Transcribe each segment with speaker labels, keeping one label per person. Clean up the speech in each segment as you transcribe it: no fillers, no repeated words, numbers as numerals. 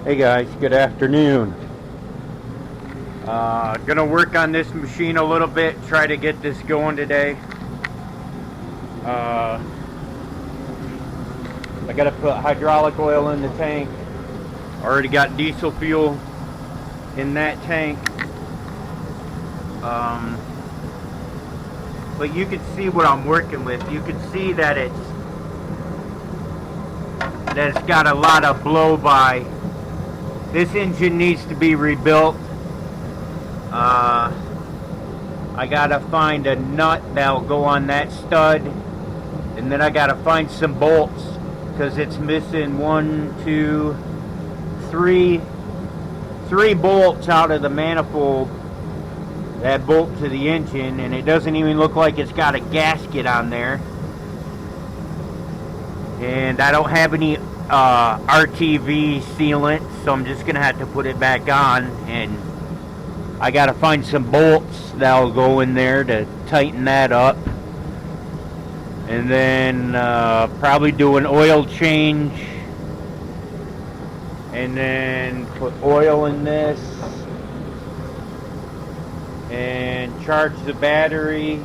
Speaker 1: Hey guys, good afternoon. Gonna work on this machine a little bit, try to get this going today. I gotta put hydraulic oil in the tank. Already got diesel fuel in that tank. But you can see what I'm working with. You can see that it's got a lot of blow by. This engine needs to be rebuilt. I gotta find a nut that'll go on that stud, and then I gotta find some bolts because it's missing three bolts out of the manifold that bolt to the engine, and it doesn't even look like it's got a gasket on there. And I don't have any RTV sealant, so I'm just gonna have to put it back on, and I gotta find some bolts that'll go in there to tighten that up, and then probably do an oil change, and then put oil in this and charge the battery.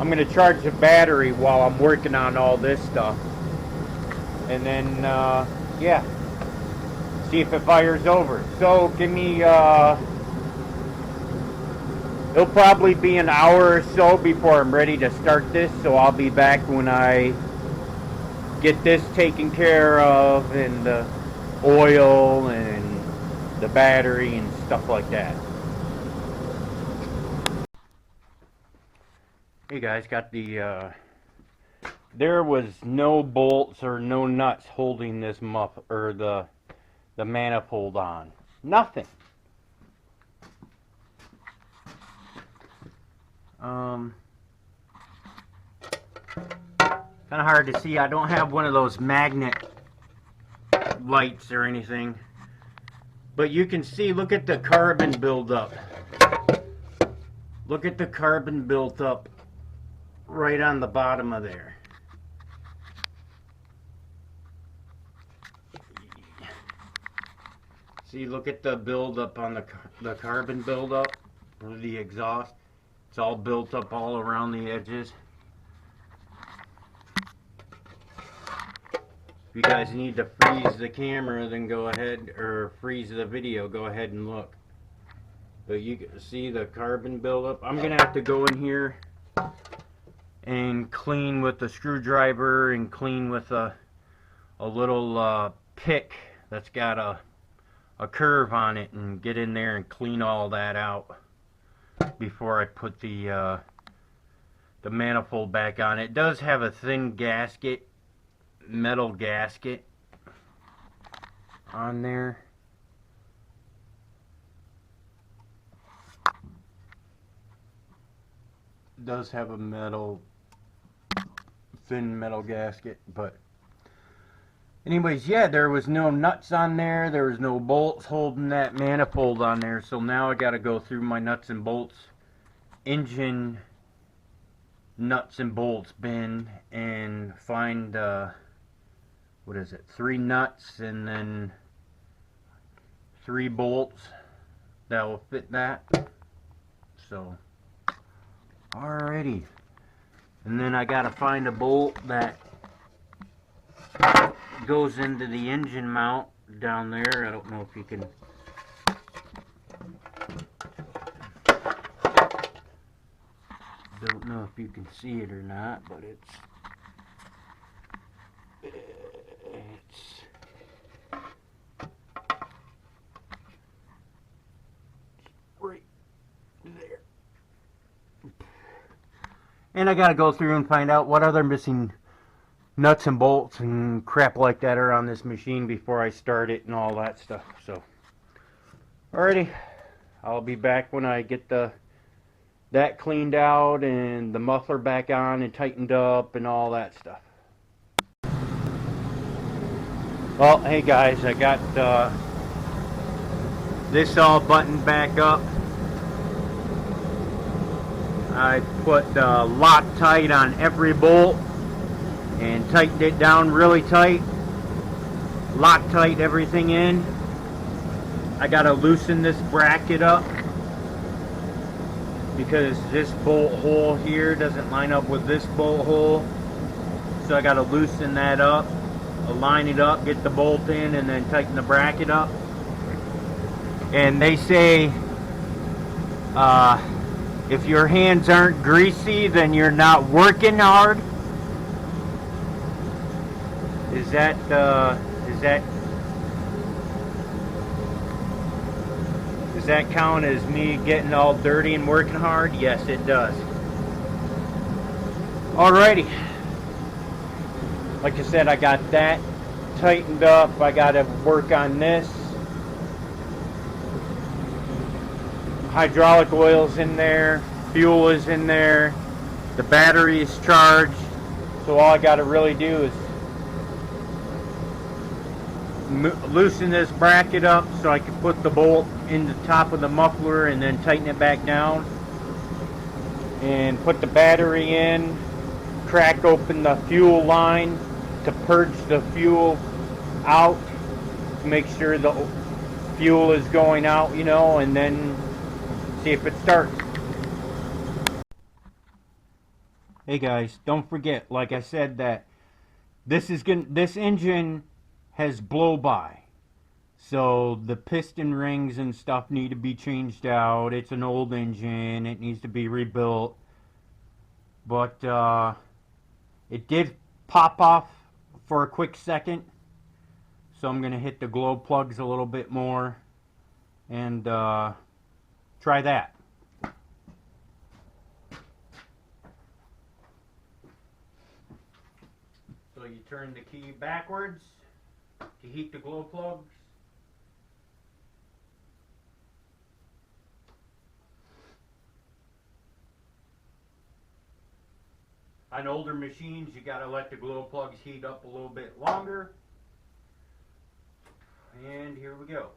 Speaker 1: I'm gonna charge the battery while I'm working on all this stuff, and then yeah, see if it fires over. So give me it'll probably be an hour or so before I'm ready to start this, so I'll be back when I get this taken care of, and the oil and the battery and stuff like that. Hey guys, got the there was no bolts or no nuts holding this or the manifold on. Nothing. Kind of hard to see. I don't have one of those magnet lights or anything, but you can see. Look at the carbon buildup. Look at the carbon built up right on the bottom of there. See, look at the buildup on the carbon buildup or the exhaust. It's all built up all around the edges. If you guys need to freeze the camera, then go ahead, or freeze the video, go ahead and look. But you can see the carbon buildup. I'm gonna have to go in here and clean with the screwdriver and clean with a little pick that's got a curve on it, and get in there and clean all that out before I put the manifold back on. It does have a thin gasket, metal gasket on there. It does have a thin metal gasket, but anyways, yeah, there was no nuts on there. There was no bolts holding that manifold on there. So now I got to go through my nuts and bolts, engine nuts and bolts bin, and find what is it? 3 nuts and then 3 bolts that will fit that. So, alrighty. And then I got to find a bolt that goes into the engine mount down there. I don't know if you can see it or not, but it's right there. And I gotta go through and find out what other missing nuts and bolts and crap like that are on this machine before I start it and all that stuff. So, alrighty, I'll be back when I get that cleaned out and the muffler back on and tightened up and all that stuff. Well, hey guys, I got this all buttoned back up. I put Loctite on every bolt and tightened it down really tight. Loctite everything in. I gotta loosen this bracket up because this bolt hole here doesn't line up with this bolt hole. So I gotta loosen that up, align it up, get the bolt in, and then tighten the bracket up. And they say if your hands aren't greasy, then you're not working hard. Does that count as me getting all dirty and working hard? Yes, it does. Alrighty. Like I said, I got that tightened up. I got to work on this. Hydraulic oil's in there. Fuel is in there. The battery is charged. So all I got to really do is loosen this bracket up so I can put the bolt in the top of the muffler and then tighten it back down. And put the battery in. Crack open the fuel line to purge the fuel out, to make sure the fuel is going out, you know, and then see if it starts. Hey guys, don't forget, like I said, that this engine has blow by, so the piston rings and stuff need to be changed out. It's an old engine, it needs to be rebuilt, but it did pop off for a quick second, so I'm gonna hit the glow plugs a little bit more and try that. So you turn the key backwards to heat the glow plugs. On older machines, you gotta let the glow plugs heat up a little bit longer. And here we go.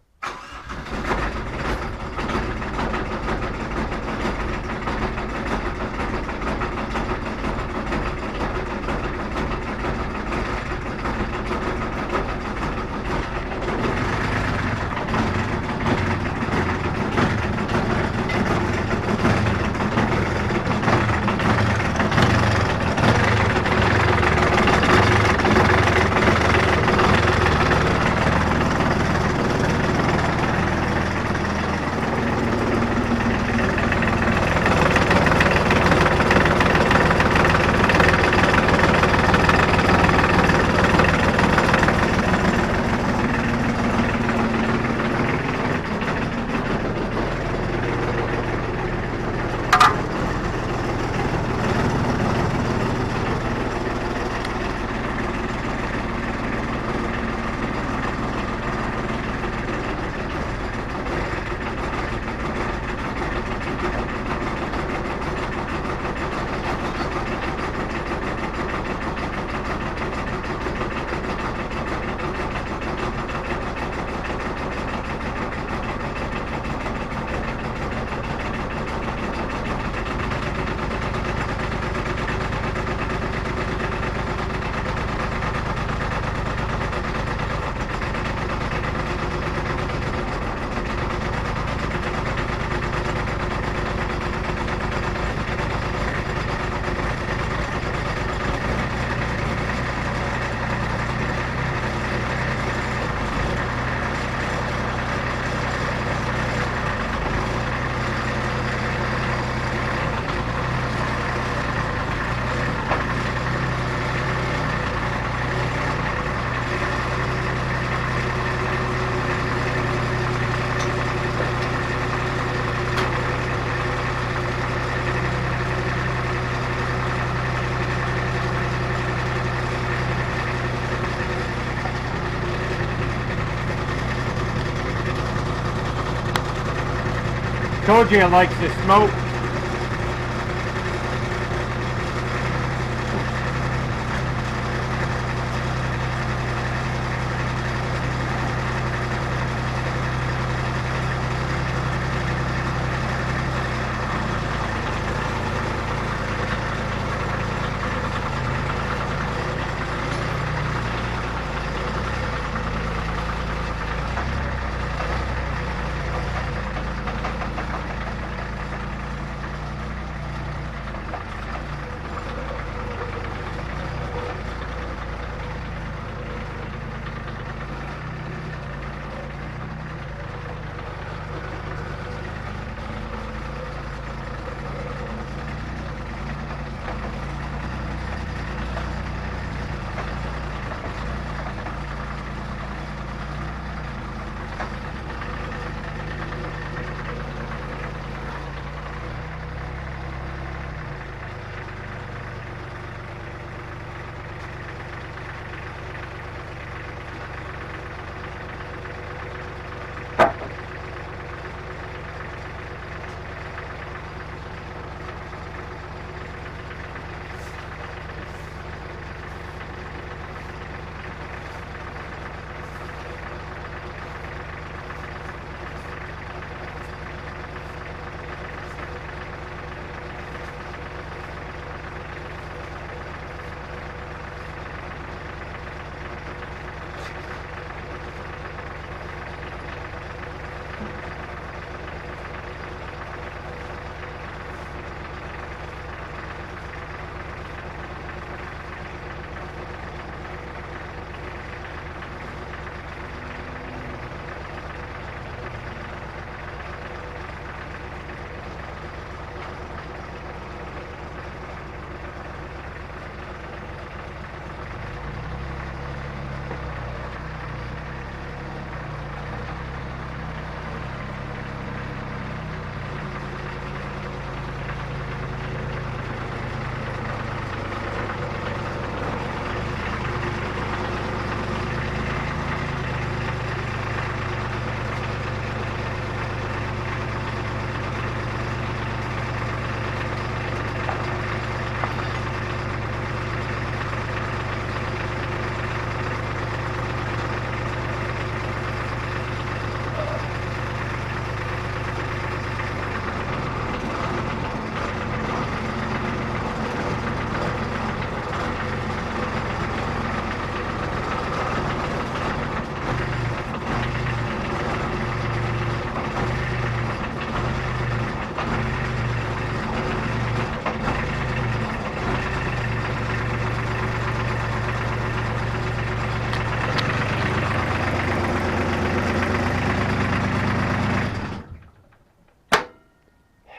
Speaker 1: Told you it likes to smoke.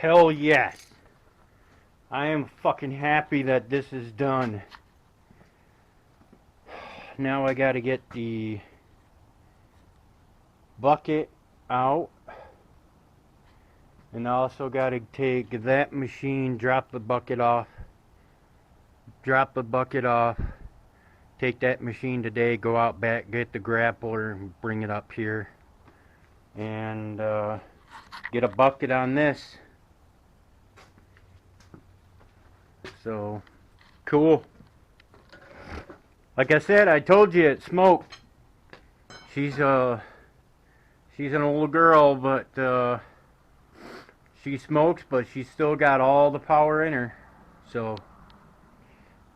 Speaker 1: hell yes. I am fucking happy that this is done. Now I gotta get the bucket out. And I also gotta take that machine, drop the bucket off. Take that machine today, go out back, get the grappler, and bring it up here. And get a bucket on this. So, cool. Like I said, I told you it smoked. She's an old girl, but she smokes, but she's still got all the power in her. So,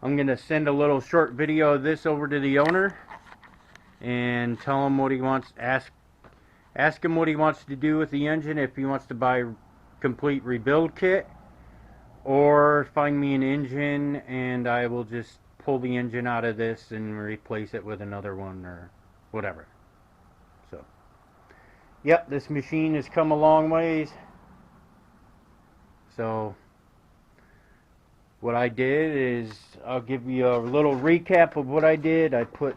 Speaker 1: I'm gonna send a little short video of this over to the owner and tell him what he wants. Ask him what he wants to do with the engine, if he wants to buy a complete rebuild kit, or find me an engine and I will just pull the engine out of this and replace it with another one or whatever. So, yep, this machine has come a long ways. So, what I did is, I'll give you a little recap of what I did. I put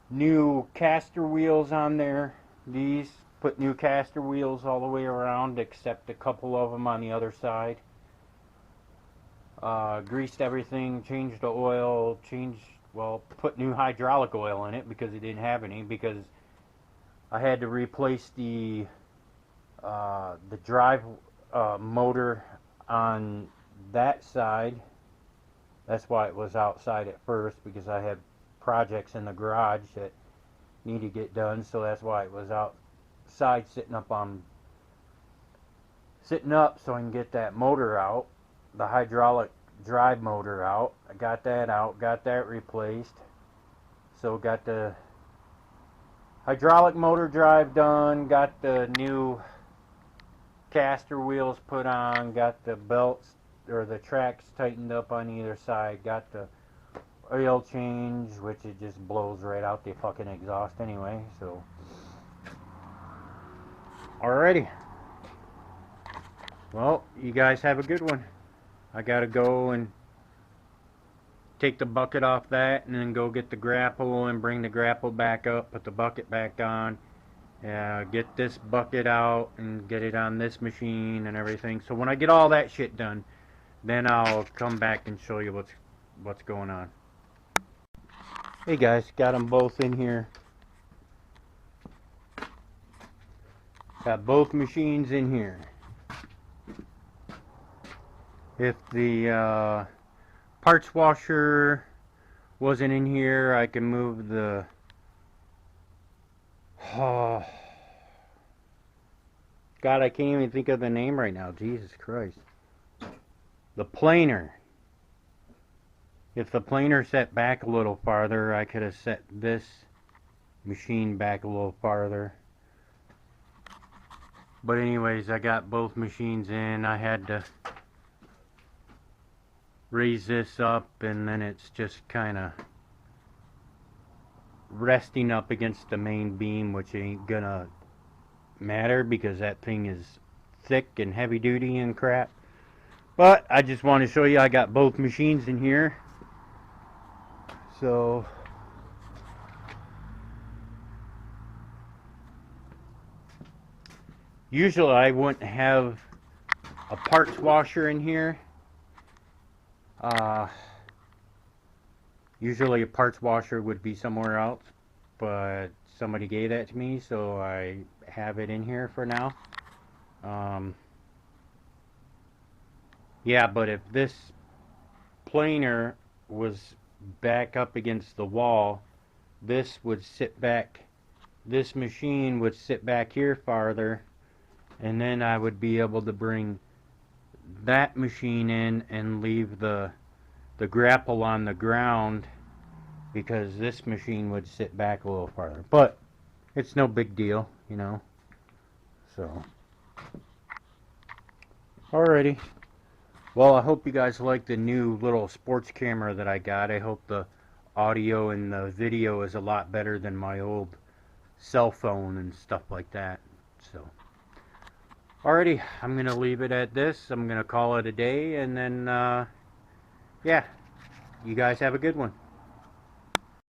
Speaker 1: new caster wheels on there. These put new caster wheels all the way around, except a couple of them on the other side. Greased everything, changed the oil, put new hydraulic oil in it because it didn't have any, because I had to replace the drive motor on that side. That's why it was outside at first, because I had projects in the garage that need to get done, so that's why it was outside sitting up so I can get that motor out, the hydraulic drive motor out. I got that out, got that replaced, so got the hydraulic motor drive done, got the new caster wheels put on, got the belts or the tracks tightened up on either side, got the oil change, which it just blows right out the fucking exhaust anyway. So, alrighty, well, you guys have a good one. I gotta go and take the bucket off that and then go get the grapple and bring the grapple back up, put the bucket back on, get this bucket out and get it on this machine and everything. So when I get all that shit done, then I'll come back and show you what's going on. Hey guys, got them both in here. Got both machines in here. If the parts washer wasn't in here, I can move the God, I can't even think of the name right now. Jesus Christ. The planer. If the planer set back a little farther, I could have set this machine back a little farther. But anyways, I got both machines in. I had to raise this up, and then it's just kind of resting up against the main beam, which ain't gonna matter because that thing is thick and heavy duty and crap. But I just want to show you I got both machines in here. So usually I wouldn't have a parts washer in here. Usually a parts washer would be somewhere else, but somebody gave that to me, so I have it in here for now. Yeah, but if this planer was back up against the wall, this would sit back, this machine would sit back here farther, and then I would be able to bring that machine in and leave the grapple on the ground, because this machine would sit back a little farther. But it's no big deal, you know. So, alrighty. Well, I hope you guys like the new little sports camera that I got. I hope the audio and the video is a lot better than my old cell phone and stuff like that. So, alrighty, I'm gonna leave it at this. I'm gonna call it a day, and then yeah, you guys have a good one.